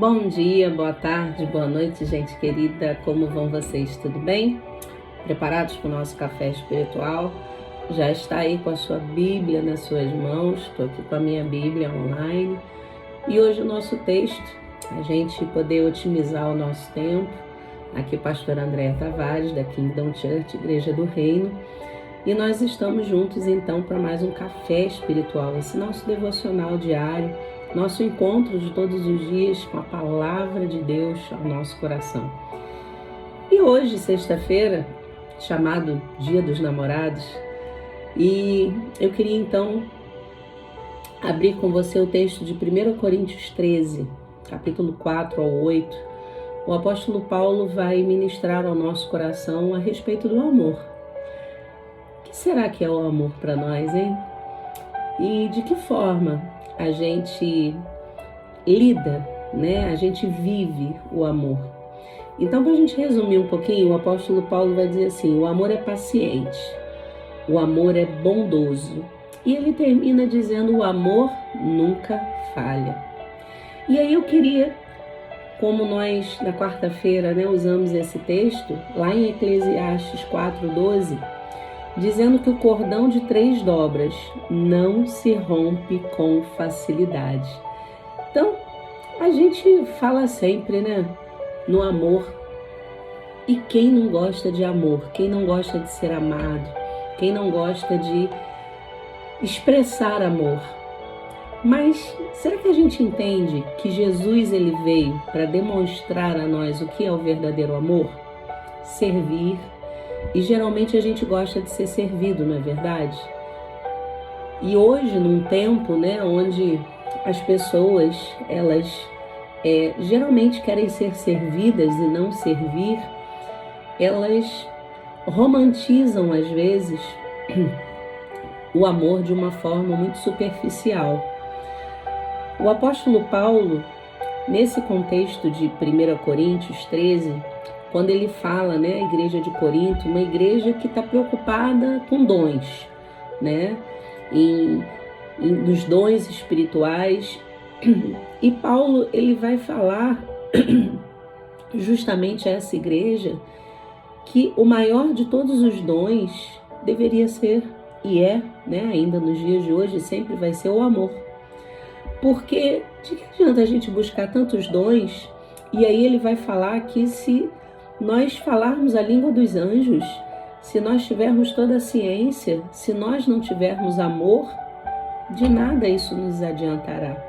Bom dia, boa tarde, boa noite, gente querida. Como vão vocês? Tudo bem? Preparados para o nosso café espiritual? Já está aí com a sua Bíblia nas suas mãos. Estou aqui com a minha Bíblia online. E hoje o nosso texto, a gente poder otimizar o nosso tempo. Aqui pastor Andréa Tavares, da Kingdom Church, Igreja do Reino. E nós estamos juntos então para mais um café espiritual, esse nosso devocional diário, nosso encontro de todos os dias com a palavra de Deus ao nosso coração. E hoje, sexta-feira, chamado Dia dos Namorados, e eu queria então abrir com você o texto de 1 Coríntios 13, capítulo 4 ao 8. O apóstolo Paulo vai ministrar ao nosso coração a respeito do amor. O que será que é o amor para nós, hein? E de que forma a gente lida, né? A gente vive o amor. Então, para a gente resumir um pouquinho, o apóstolo Paulo vai dizer assim: o amor é paciente, o amor é bondoso. E ele termina dizendo: o amor nunca falha. E aí eu queria, como nós na quarta-feira, né, usamos esse texto, lá em Eclesiastes 4:12, dizendo que o cordão de 3 dobras não se rompe com facilidade. Então, a gente fala sempre, né, no amor. E quem não gosta de amor? Quem não gosta de ser amado? Quem não gosta de expressar amor? Mas será que a gente entende que Jesus ele veio para demonstrar a nós o que é o verdadeiro amor? Servir. E geralmente a gente gosta de ser servido, não é verdade? E hoje, num tempo, né, onde as pessoas, elas geralmente querem ser servidas e não servir, elas romantizam, às vezes, o amor de uma forma muito superficial. O apóstolo Paulo, nesse contexto de 1 Coríntios 13, quando ele fala, né, a igreja de Corinto, uma igreja que está preocupada com dons, né, dos dons espirituais. E Paulo, ele vai falar justamente a essa igreja que o maior de todos os dons deveria ser, e né, ainda nos dias de hoje, sempre vai ser o amor. Porque de que adianta a gente buscar tantos dons? E aí ele vai falar que se nós falarmos a língua dos anjos, se nós tivermos toda a ciência, se nós não tivermos amor, de nada isso nos adiantará.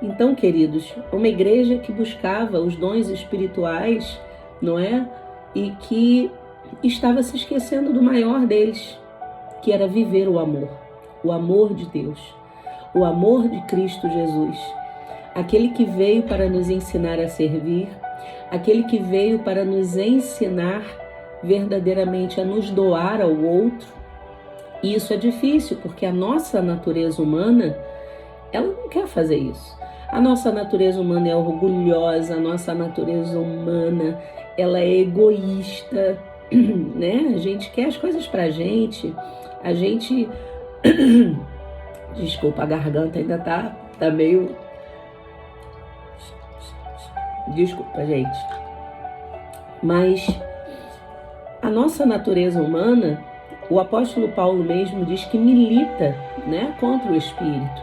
Então, queridos, uma igreja que buscava os dons espirituais, não é? E que estava se esquecendo do maior deles, que era viver o amor de Deus, o amor de Cristo Jesus, aquele que veio para nos ensinar a servir, aquele que veio para nos ensinar verdadeiramente a nos doar ao outro. E isso é difícil, porque a nossa natureza humana, ela não quer fazer isso. A nossa natureza humana é orgulhosa, a nossa natureza humana, ela é egoísta, né? A gente quer as coisas pra gente, a gente... Desculpa, a garganta ainda tá meio... Desculpa, gente. Mas a nossa natureza humana, o apóstolo Paulo mesmo diz que milita, né, contra o espírito.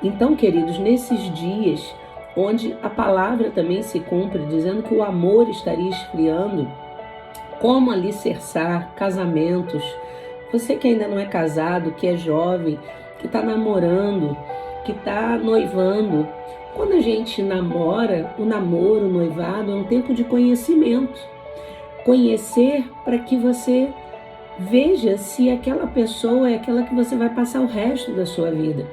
Então, queridos, nesses dias onde a palavra também se cumpre, dizendo que o amor estaria esfriando, como alicerçar casamentos? Você que ainda não é casado, que é jovem, que está namorando, que está noivando. Quando a gente namora, o namoro, o noivado é um tempo de conhecimento. Conhecer para que você veja se aquela pessoa é aquela que você vai passar o resto da sua vida.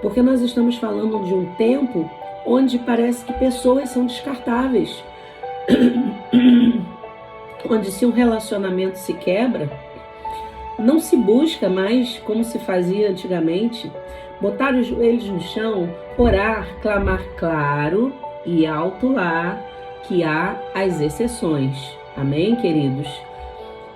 Porque nós estamos falando de um tempo onde parece que pessoas são descartáveis. Onde se um relacionamento se quebra, não se busca mais como se fazia antigamente, botar os joelhos no chão, orar, clamar claro e alto lá, que há as exceções. Amém, queridos?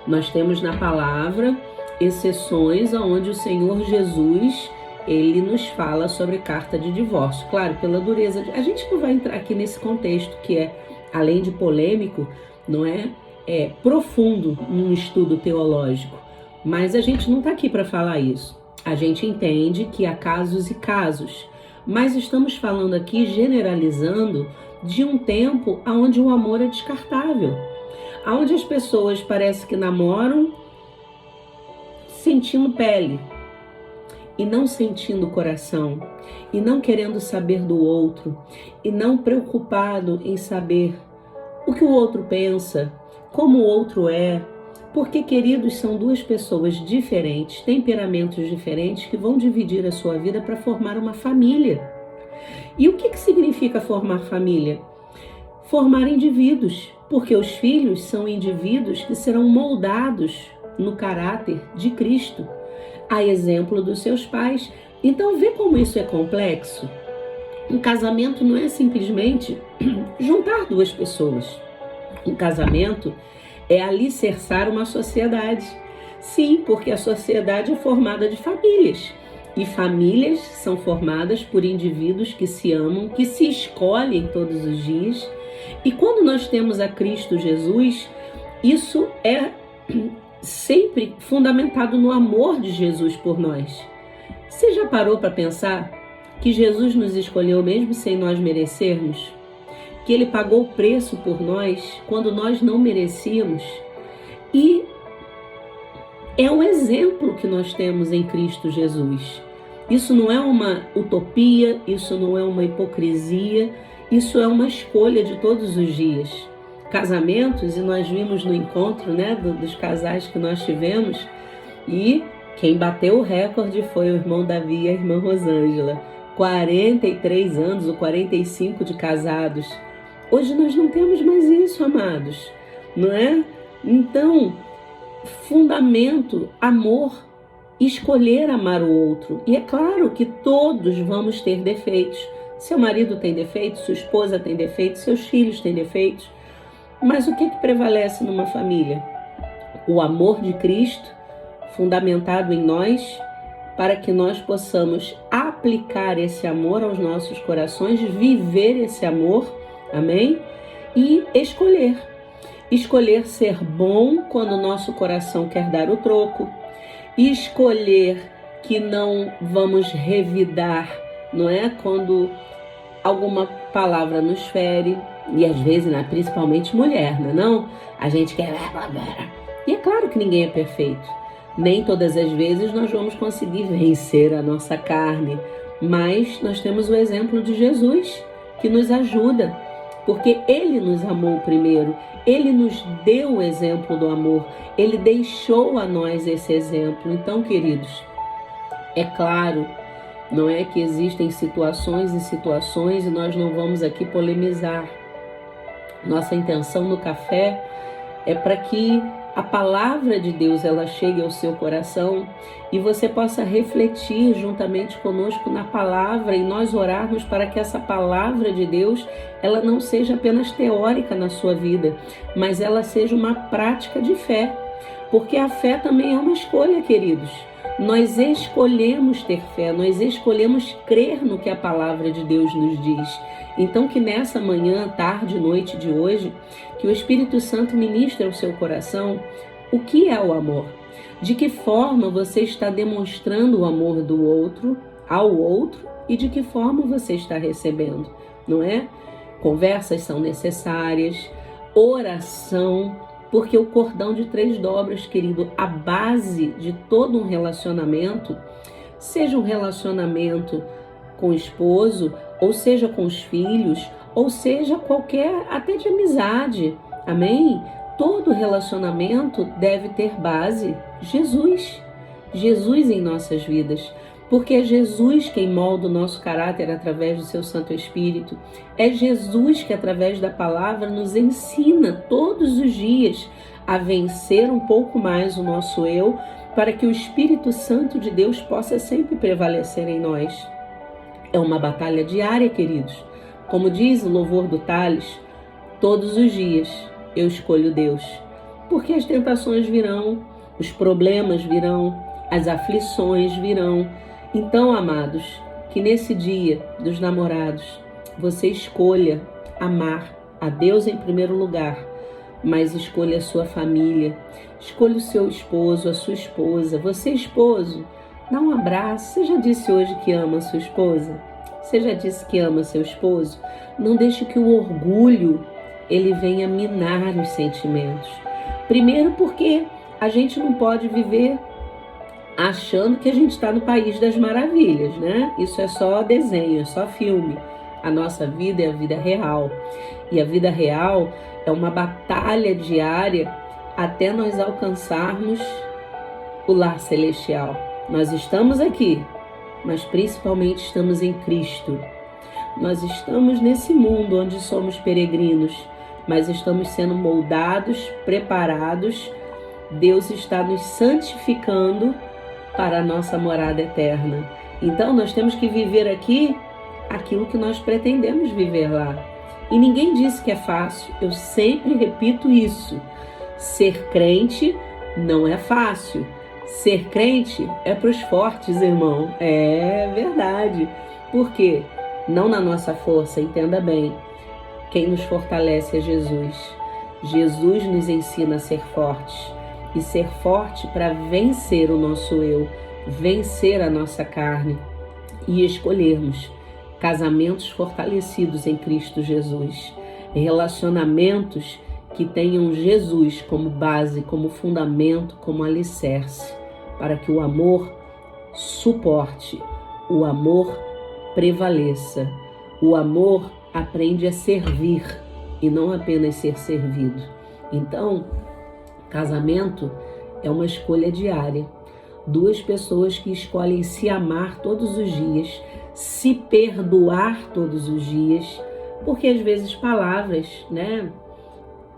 Nós temos na palavra exceções onde o Senhor Jesus, ele nos fala sobre carta de divórcio. Claro, pela dureza. A gente não vai entrar aqui nesse contexto que é, além de polêmico, não é profundo num estudo teológico. Mas a gente não está aqui para falar isso. A gente entende que há casos e casos. Mas estamos falando aqui, generalizando, de um tempo onde o amor é descartável. Onde as pessoas parece que namoram sentindo pele e não sentindo coração, e não querendo saber do outro, e não preocupado em saber o que o outro pensa, como o outro é, porque, queridos, são duas pessoas diferentes, temperamentos diferentes, que vão dividir a sua vida para formar uma família. E o que significa formar família? Formar indivíduos, porque os filhos são indivíduos que serão moldados no caráter de Cristo, a exemplo dos seus pais. Então, vê como isso é complexo? Um casamento não é simplesmente juntar duas pessoas. Um casamento é alicerçar uma sociedade. Sim, porque a sociedade é formada de famílias. E famílias são formadas por indivíduos que se amam, que se escolhem todos os dias. E quando nós temos a Cristo Jesus, isso é sempre fundamentado no amor de Jesus por nós. Você já parou para pensar que Jesus nos escolheu mesmo sem nós merecermos? Que Ele pagou o preço por nós quando nós não merecíamos? E é um exemplo que nós temos em Cristo Jesus. Isso não é uma utopia, isso não é uma hipocrisia, isso é uma escolha de todos os dias. Casamentos, e nós vimos no encontro, né, dos casais que nós tivemos, e quem bateu o recorde foi o irmão Davi e a irmã Rosângela. 43 anos ou 45 de casados. Hoje nós não temos mais isso, amados, não é? Então, fundamento, amor, escolher amar o outro. E é claro que todos vamos ter defeitos. Seu marido tem defeitos, sua esposa tem defeitos, seus filhos têm defeitos. Mas o que prevalece numa família? O amor de Cristo, fundamentado em nós, para que nós possamos aplicar esse amor aos nossos corações, viver esse amor, amém? E escolher. Escolher ser bom quando o nosso coração quer dar o troco. Escolher que não vamos revidar, não é? Quando alguma palavra nos fere. E às vezes, né, principalmente mulher, não? A gente quer... E é claro que ninguém é perfeito. Nem todas as vezes nós vamos conseguir vencer a nossa carne. Mas nós temos o exemplo de Jesus, que nos ajuda. Porque Ele nos amou primeiro. Ele nos deu o exemplo do amor. Ele deixou a nós esse exemplo. Então, queridos, é claro, não é que existem situações e situações e nós não vamos aqui polemizar. Nossa intenção no café é para que a palavra de Deus ela chegue ao seu coração e você possa refletir juntamente conosco na palavra e nós orarmos para que essa palavra de Deus ela não seja apenas teórica na sua vida, mas ela seja uma prática de fé. Porque a fé também é uma escolha, queridos. Nós escolhemos ter fé, nós escolhemos crer no que a palavra de Deus nos diz. Então que nessa manhã, tarde, noite de hoje, que o Espírito Santo ministre ao seu coração o que é o amor. De que forma você está demonstrando o amor do outro, ao outro, e de que forma você está recebendo, não é? Conversas são necessárias, oração, porque o cordão de 3 dobras, querido, a base de todo um relacionamento, seja um relacionamento com o esposo, ou seja com os filhos, ou seja qualquer, até de amizade, amém? Todo relacionamento deve ter base Jesus, Jesus em nossas vidas, porque é Jesus quem molda o nosso caráter através do seu Santo Espírito, é Jesus que através da palavra nos ensina todos os dias a vencer um pouco mais o nosso eu, para que o Espírito Santo de Deus possa sempre prevalecer em nós. É uma batalha diária, queridos. Como diz o louvor do Tales, todos os dias eu escolho Deus, porque as tentações virão, os problemas virão, as aflições virão, Então, amados, que nesse dia dos namorados, você escolha amar a Deus em primeiro lugar, mas escolha a sua família, escolha o seu esposo, a sua esposa. Você, esposo, dá um abraço. Você já disse hoje que ama a sua esposa? Você já disse que ama seu esposo? Não deixe que o orgulho ele venha minar os sentimentos. Primeiro porque a gente não pode viver achando que a gente está no país das maravilhas, né? Isso é só desenho, é só filme. A nossa vida é a vida real. E a vida real é uma batalha diária até nós alcançarmos o lar celestial. Nós estamos aqui, mas principalmente estamos em Cristo. Nós estamos nesse mundo onde somos peregrinos, mas estamos sendo moldados, preparados. Deus está nos santificando para a nossa morada eterna. Então nós temos que viver aqui aquilo que nós pretendemos viver lá. E ninguém disse que é fácil. Eu sempre repito isso. Ser crente não é fácil. Ser crente é para os fortes, irmão. É verdade. Por quê? Não na nossa força, entenda bem. Quem nos fortalece é Jesus. Jesus nos ensina a ser fortes. E ser forte para vencer o nosso eu, vencer a nossa carne e escolhermos casamentos fortalecidos em Cristo Jesus, relacionamentos que tenham Jesus como base, como fundamento, como alicerce, para que o amor suporte, o amor prevaleça. O amor aprende a servir e não apenas ser servido. Então, casamento é uma escolha diária. Duas pessoas que escolhem se amar todos os dias, se perdoar todos os dias, porque às vezes palavras,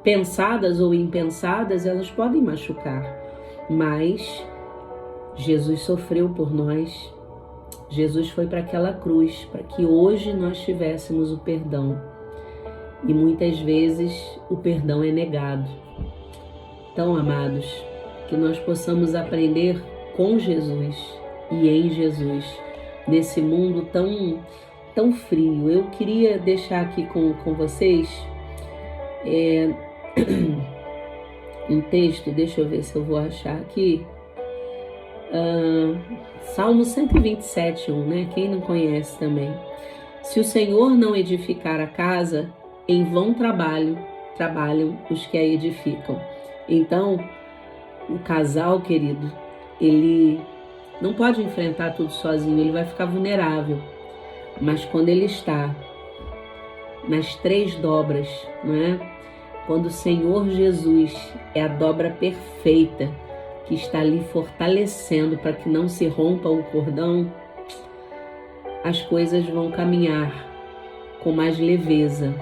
pensadas ou impensadas, elas podem machucar. Mas Jesus sofreu por nós. Jesus foi para aquela cruz, para que hoje nós tivéssemos o perdão. E muitas vezes o perdão é negado. Então, amados, que nós possamos aprender com Jesus e em Jesus, nesse mundo tão frio. Eu queria deixar aqui com vocês um texto, deixa eu ver se eu vou achar aqui. Salmo 127, 1, Quem não conhece também. Se o Senhor não edificar a casa, em vão trabalham os que a edificam. Então, o casal, querido, ele não pode enfrentar tudo sozinho, ele vai ficar vulnerável. Mas quando ele está nas 3 dobras, quando o Senhor Jesus é a dobra perfeita, que está ali fortalecendo para que não se rompa o cordão, as coisas vão caminhar com mais leveza.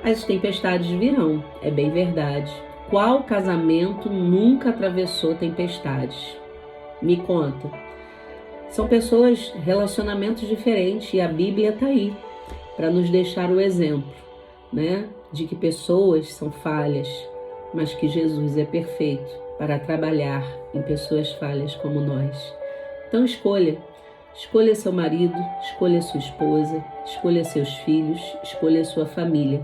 As tempestades virão, é bem verdade. Qual casamento nunca atravessou tempestades? Me conta. São pessoas, relacionamentos diferentes, e a Bíblia está aí para nos deixar o exemplo, de que pessoas são falhas, mas que Jesus é perfeito para trabalhar em pessoas falhas como nós. Então escolha seu marido, escolha sua esposa, escolha seus filhos, escolha sua família,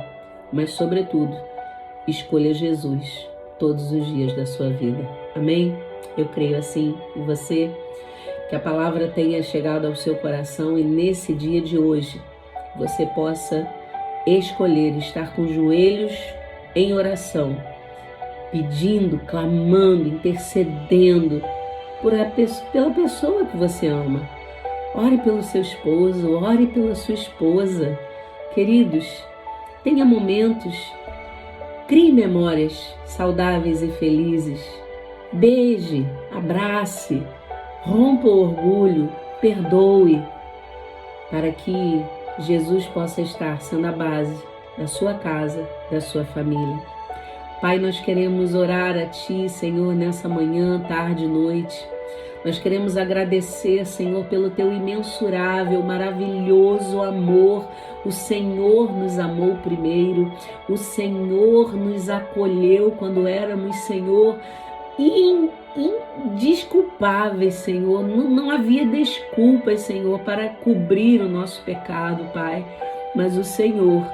mas sobretudo, escolha Jesus todos os dias da sua vida. Amém? Eu creio assim em você, que a palavra tenha chegado ao seu coração e nesse dia de hoje você possa escolher estar com os joelhos em oração, pedindo, clamando, intercedendo pela pessoa que você ama. Ore pelo seu esposo, ore pela sua esposa. Queridos, tenha momentos, crie memórias saudáveis e felizes. Beije, abrace, rompa o orgulho, perdoe, para que Jesus possa estar sendo a base da sua casa, da sua família. Pai, nós queremos orar a Ti, Senhor, nessa manhã, tarde e noite. Nós queremos agradecer, Senhor, pelo Teu imensurável, maravilhoso amor. O Senhor nos amou primeiro. O Senhor nos acolheu quando éramos, Senhor, indesculpáveis, Senhor. Não havia desculpas, Senhor, para cobrir o nosso pecado, Pai. Mas o Senhor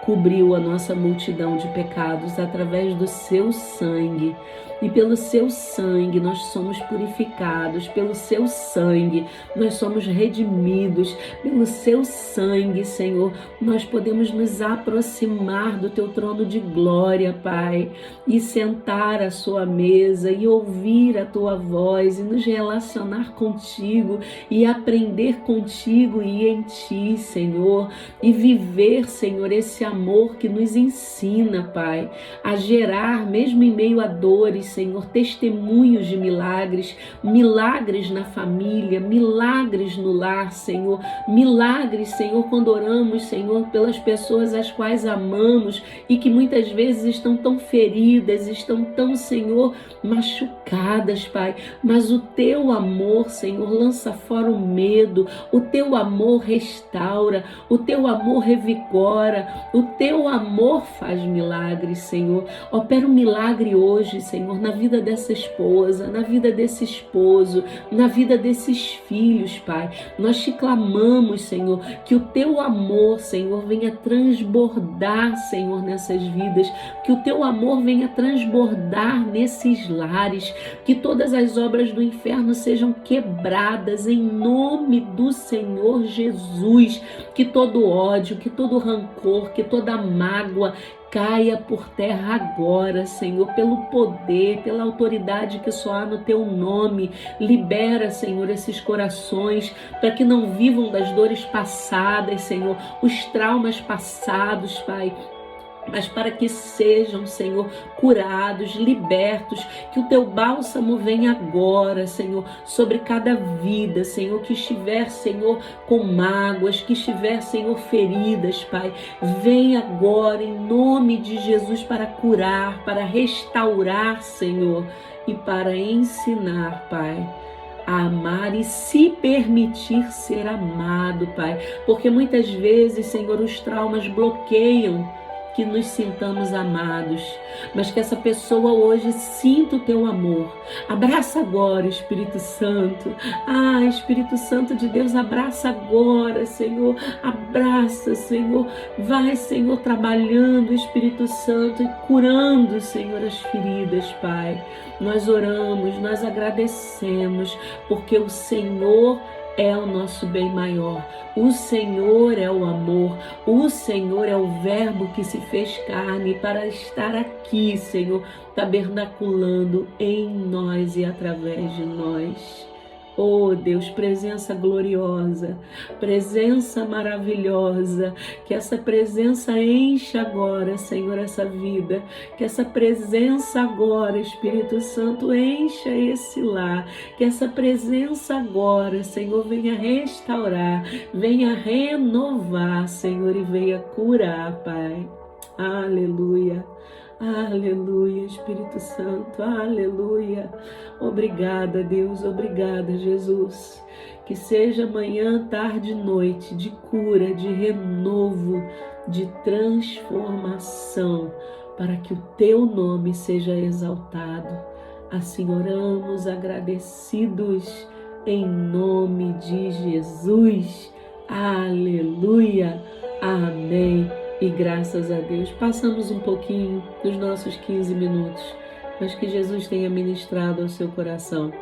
cobriu a nossa multidão de pecados através do seu sangue. E pelo seu sangue nós somos purificados, pelo seu sangue nós somos redimidos, pelo seu sangue, Senhor, nós podemos nos aproximar do teu trono de glória, Pai, e sentar à sua mesa e ouvir a tua voz e nos relacionar contigo e aprender contigo e em ti, Senhor, e viver, Senhor, esse amor que nos ensina, Pai, a gerar, mesmo em meio a dores, Senhor, testemunhos de milagres, milagres na família, milagres no lar, Senhor, milagres, Senhor, quando oramos, Senhor, pelas pessoas as quais amamos e que muitas vezes estão tão feridas, estão tão, Senhor, machucadas, Pai, mas o teu amor, Senhor, lança fora o medo, o teu amor restaura, o teu amor revigora, o teu amor faz milagres, Senhor. Opera um milagre hoje, Senhor, na vida dessa esposa, na vida desse esposo, na vida desses filhos, Pai. Nós te clamamos, Senhor, que o teu amor, Senhor, venha transbordar, Senhor, nessas vidas, que o teu amor venha transbordar nesses lares, que todas as obras do inferno sejam quebradas em nome do Senhor Jesus, que todo ódio, que todo rancor, que toda mágoa caia por terra agora, Senhor, pelo poder, pela autoridade que só há no teu nome. Libera, Senhor, esses corações para que não vivam das dores passadas, Senhor, os traumas passados, Pai, mas para que sejam, Senhor, curados, libertos, que o teu bálsamo venha agora, Senhor, sobre cada vida, Senhor, que estiver, Senhor, com mágoas, que estiver, Senhor, feridas, Pai, vem agora em nome de Jesus para curar, para restaurar, Senhor, e para ensinar, Pai, a amar e se permitir ser amado, Pai, porque muitas vezes, Senhor, os traumas bloqueiam que nos sintamos amados, mas que essa pessoa hoje sinta o teu amor. Abraça agora, Espírito Santo. Espírito Santo de Deus, abraça agora, Senhor. Abraça, Senhor. Vai, Senhor, trabalhando, Espírito Santo, e curando, Senhor, as feridas, Pai. Nós oramos, nós agradecemos, porque o Senhor é o nosso bem maior. O Senhor é o amor. O Senhor é o verbo que se fez carne para estar aqui, Senhor, tabernaculando em nós e através de nós. Oh Deus, presença gloriosa, presença maravilhosa, que essa presença encha agora, Senhor, essa vida, que essa presença agora, Espírito Santo, encha esse lar, que essa presença agora, Senhor, venha restaurar, venha renovar, Senhor, e venha curar, Pai. Aleluia. Aleluia, Espírito Santo, aleluia. Obrigada, Deus, obrigada, Jesus. Que seja manhã, tarde e noite de cura, de renovo, de transformação, para que o teu nome seja exaltado. Assim oramos agradecidos em nome de Jesus. Aleluia, amém. E graças a Deus, passamos um pouquinho dos nossos 15 minutos, mas que Jesus tenha ministrado ao seu coração.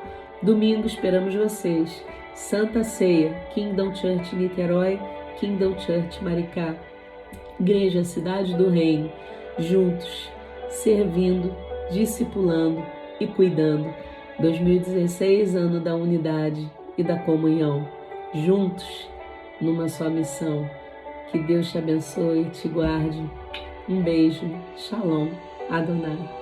Domingo esperamos vocês. Santa Ceia, Kingdom Church Niterói, Kingdom Church Maricá. Igreja Cidade do Reino, juntos, servindo, discipulando e cuidando. 2016, ano da unidade e da comunhão. Juntos, numa só missão. Que Deus te abençoe e te guarde. Um beijo. Shalom. Adonai.